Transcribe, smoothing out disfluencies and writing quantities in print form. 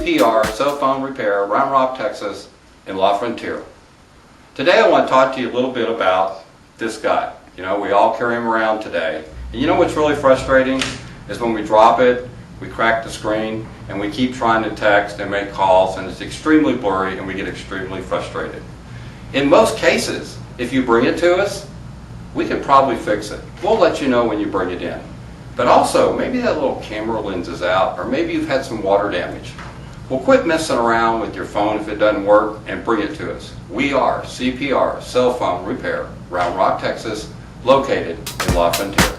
CPR, Cell Phone Repair, Round Rock, Texas, in La Frontera. Today I want to talk to you a little bit about this guy. You know, we all carry him around today. And you know what's really frustrating is when we drop it, we crack the screen, and we keep trying to text and make calls, and it's extremely blurry, and we get extremely frustrated. In most cases, if you bring it to us, we can probably fix it. We'll let you know when you bring it in. But also, maybe that little camera lens is out, or maybe you've had some water damage. Well, quit messing around with your phone if it doesn't work, and bring it to us. We are CPR, Cell Phone Repair, Round Rock, Texas, located in La Frontera.